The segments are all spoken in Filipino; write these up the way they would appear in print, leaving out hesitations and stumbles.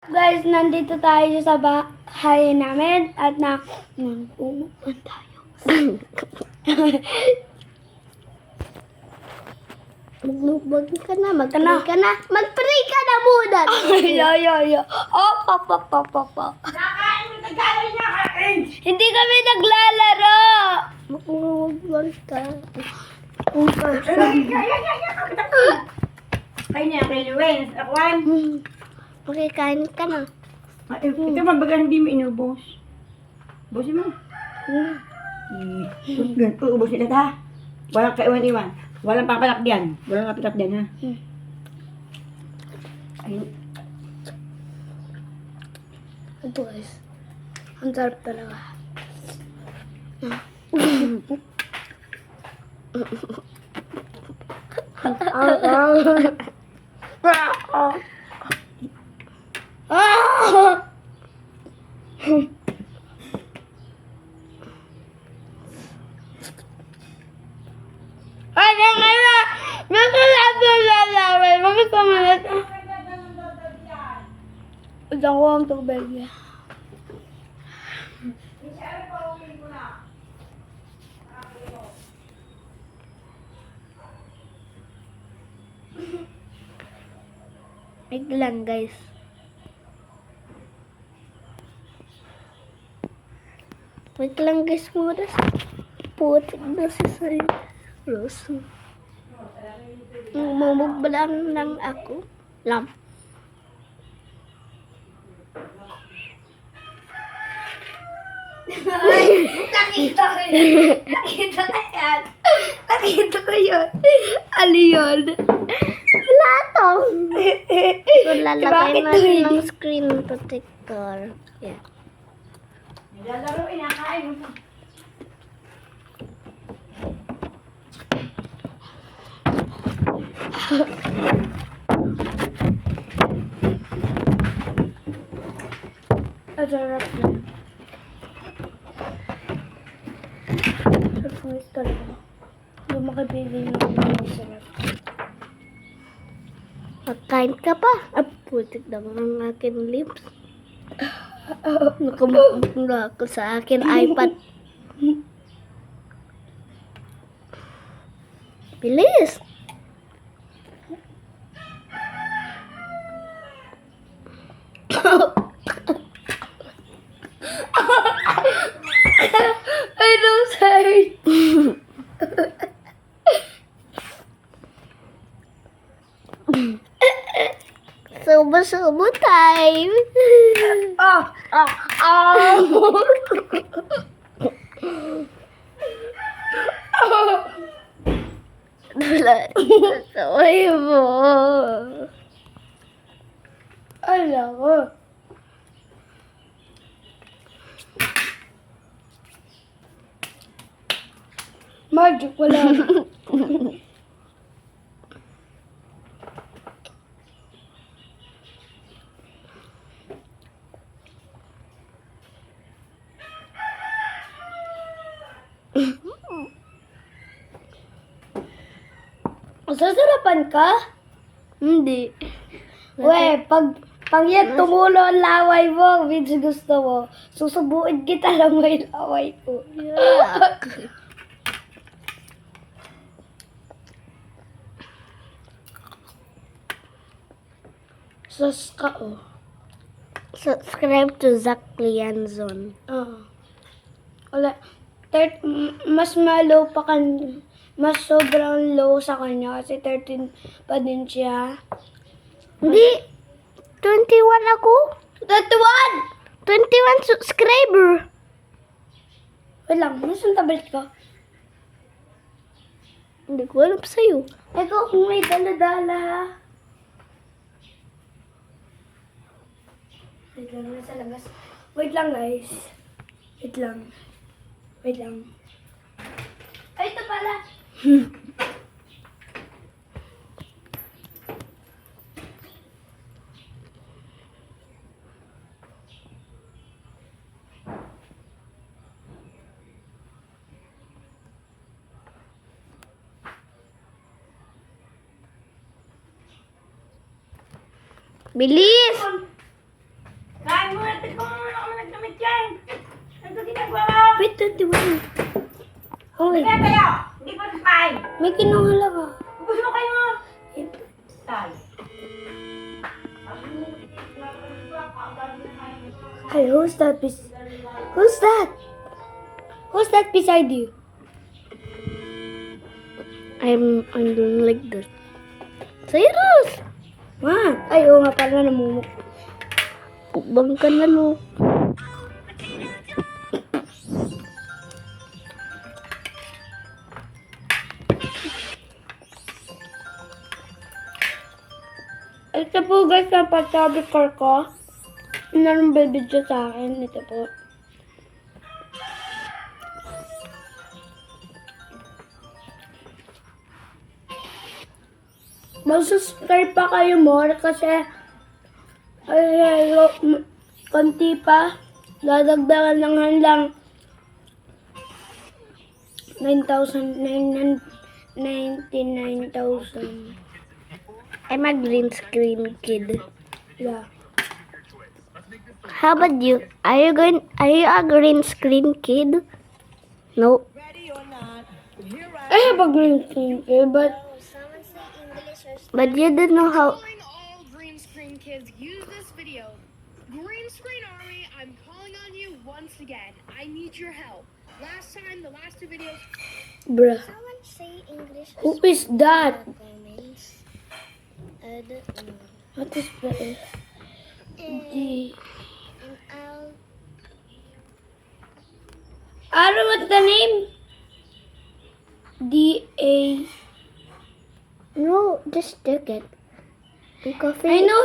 Guys, nandito tayo sa bahay namin at nagpupuan tayo. Mag-mukbang ka na, mag-pray ka na. Mag-pray ka na muna. Yo. Op. Hindi kami naglalaro. Mag-mukbang ka. Ay niya, kay Luwens. Akwan. Okay, kain ka na. Ito mabaga hindi mo inubos. Busin mo. Ubos nila ta. Walang kaiwan-iwan. Walang papalakdian. Walang papalakdian ha. Ay, Ito guys. Ang sarap talaga. Ay, naglalaway. Bakit kamalat? Diyan ko ang tubig niya. Wait lang guys. Wait lang guys muna. Putik na si Sayo. Rosso. Mamagbalang lang ako. Lam. Nakita ko yun. Nakita ko yun. Ano yun? Lato. So, lalagay Bakit natin hindi? ng screen protector. Yeah. nilalaroin na kain mo. Ang sarap na. Sarap mo ito lang. Yung makabili ng mga sarap. Magkain ka pa. Ah, putik naman ang aking lips. Nakamukha na ako sa akin iPad. Bilis! I don't say. Subo-subo time! Wala. Saway mo. Alam ko. Magic, wala na. Sasarapan ka? Hindi. We, pag yan tumulo ang laway mo, which gusto mo, susubuin kita ng may laway ko. Yuck. Sus ka, oh. Subscribe to Zach Lianzon. Oo. Wala. Mas malo pa mas sobrang low sa kanya kasi 13 pa din siya. Hindi. 21 ako. 21! 21 subscriber. Wait lang, nasan tablet ka? Hindi ko alam sa'yo. Ikaw kung may dala-dala. Wait lang, nasa labas. Wait lang, guys. Wait lang. Ay, ito pala. Bilis! 21. Okay. Kaya kayo! Hindi pa kain! May kinuha lang ah. Ubus mo kayo! Tay. Hey, who's that? Who's that? Who's that beside you? I'm doing like that. Cyrus! Ah, ay, oo nga pala namumuk. Bang ka na lo. Ito po guys, ang pagsabi ko. Meron ba video sa akin? Ito po. Mag-subscribe pa kayo more kasi konti pa. Dadagdagan lang hanggang 99,000. I'm a green screen kid. Yeah. How about you? Are you a green screen kid? No. I have a green screen, but But you don't know how. Calling all green screen kids, use this video. Green screen army, I'm calling on you once again. I need your help. Last time, the last two videos. bruh, Someone say English who is that? comments. I don't know. What is that? D. And I'll. I don't know what's the name. D-A. No, just take it. Coffee. I know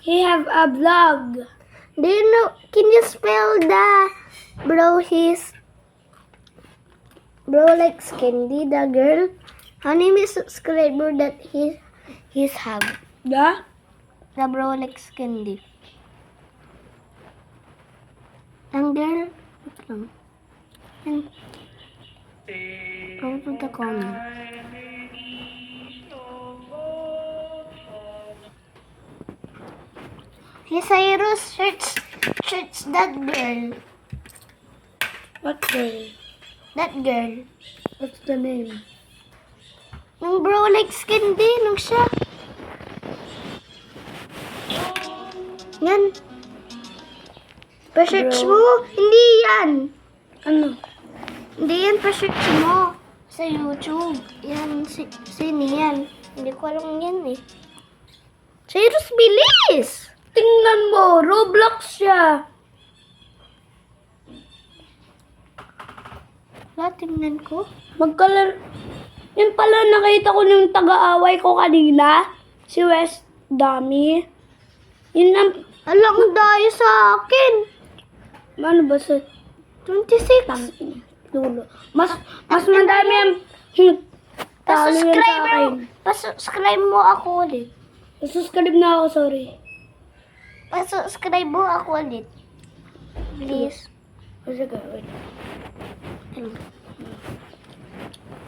he have a vlog. Do you know? Can you spell the bro? Bro likes candy. The girl. How many subscriber that he's have? Yeah? The bro likes candy. Ang girl. Wait lang. Yan. Go to the comment. Hey Cyrus, search that girl. What girl? That girl. What's the name? Yung bro likes candy, nung siya. Yan. Pa-search Bro. mo. Hindi yan. Ano? Hindi yan pa-search mo. Sa YouTube. Yan, sino yan? Hindi ko alam yan eh. Cyrus, bilis! Tingnan mo, Roblox siya. Wala, tingnan ko. Magkalar... Yun pala nakita ko yung taga-away ko kanina. Si West Dummy. Yun ang... Alang dayo sa akin. Ano ba sa... 26. Tangin. Dulo. Mas madami ang... Talo yan sa akin. Pa-subscribe mo ako ulit. Subscribe na ako, sorry. Pa-subscribe mo ako ulit. Please. Sige, wait.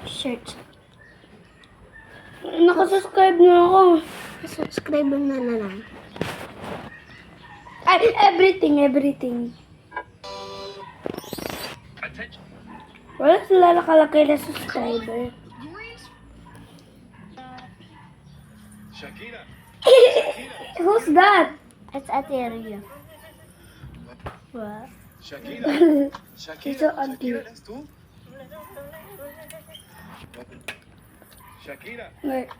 Search. Nakasubscribe na ako. Pa-subscribe mo na lang. Ay, everything. Wala sila nakalagay na subscriber. Green Who's that? It's Ateria. What? Shakira. She's so ugly. Shakira, ¿eres tú? Shakira. Wait.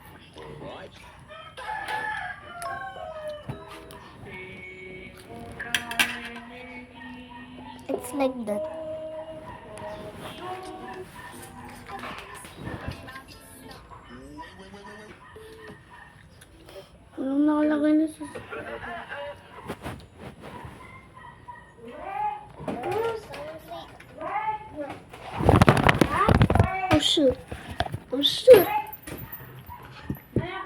It's like that. Anong nakalagay na sa... Oh shoot. Oh shoot.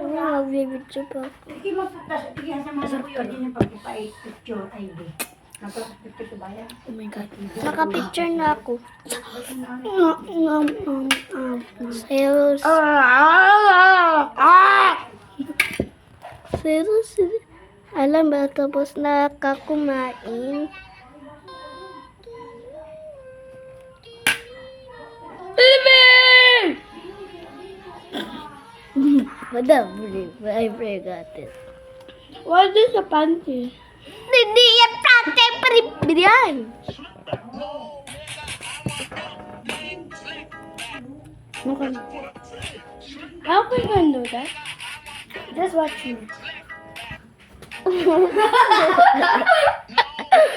Ano magbibidyo pa ako? Sige mo sige sa mga kuyo din yung pagpapay-picture ay di. Napapicture ko ba yan? Oh my God. Naka-picture na ako. Cyrus. Cyrus. Alam ba, tapos na ka kumain? Madam, I forgot it. What is a panty? Hindi yan prante, paribir yan. Okay. How can you do that? Just watch me.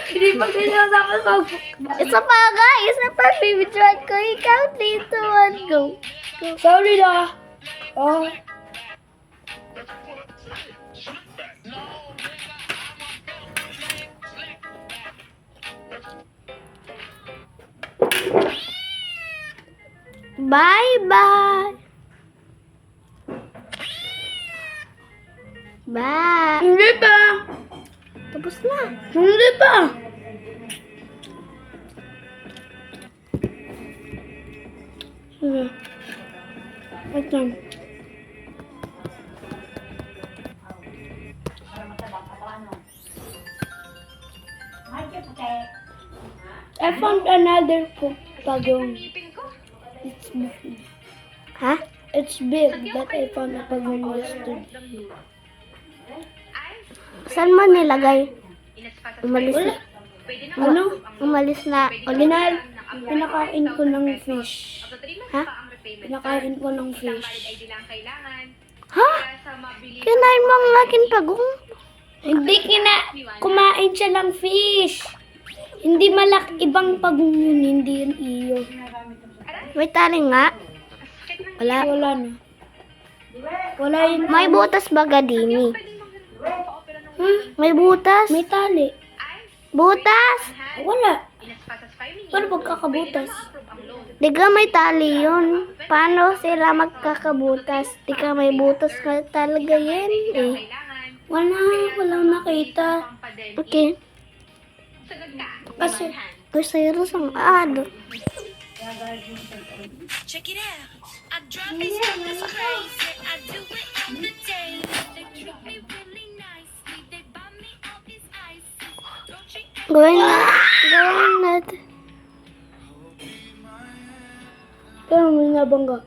Hindi pa sinasama sa Isa pa guys, isa pa favorite one ko. Ikaw dito, one go. Sorry lah. Oh. Bye-bye. Bye. Hindi pa. Tapos na. Hindi pa. Sige. Wait lang. I found another pagong. It's big. Ha? It's big, but I found a pagong yesterday. Saan mo nilagay? Umalis na. Ano? Umalis na. Original, pinakain ko ng fish. Ha? Pinakain ko ng fish. Ha? Kinain mo ang aking pagong? Hindi kumain siya ng fish. Hindi ibang pagong yun, hindi yun iyo. May tali nga. Wala. Wala na. Wala yun. May butas ba gadini? Hmm? May butas? May tali. Butas? Wala. Paano pagkakabutas? Di ka may tali yun. Paano sila magkakabutas? Di ka may butas ka talaga yan eh. Walang nakita. Okay. Kasi, Gusto ang ano. Check it out. I drive these niggas crazy. I do it every day. They treat me really nicely. They buy me all these ices. Don't you Gawin na. Gawin natin. pero may nabangga.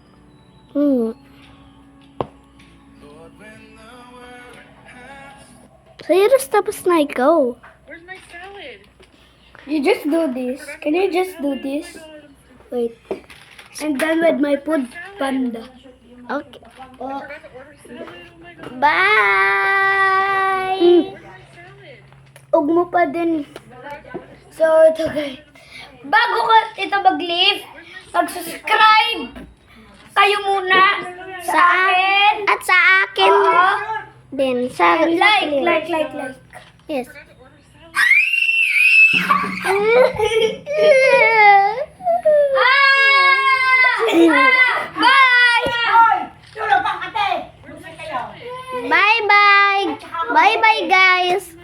Serious tapos na ikaw. Where's my salad? You just do this. Can you just do this? Wait. I'm done with my food panda. Okay. Oh, Bye! ug mo pa din. So, ito guys. Bago ka ito mag-leave, mag-subscribe kayo muna sa akin. At sa akin Oo. din. Sa And like. Yes. Bye! Bye-bye! Bye-bye, guys!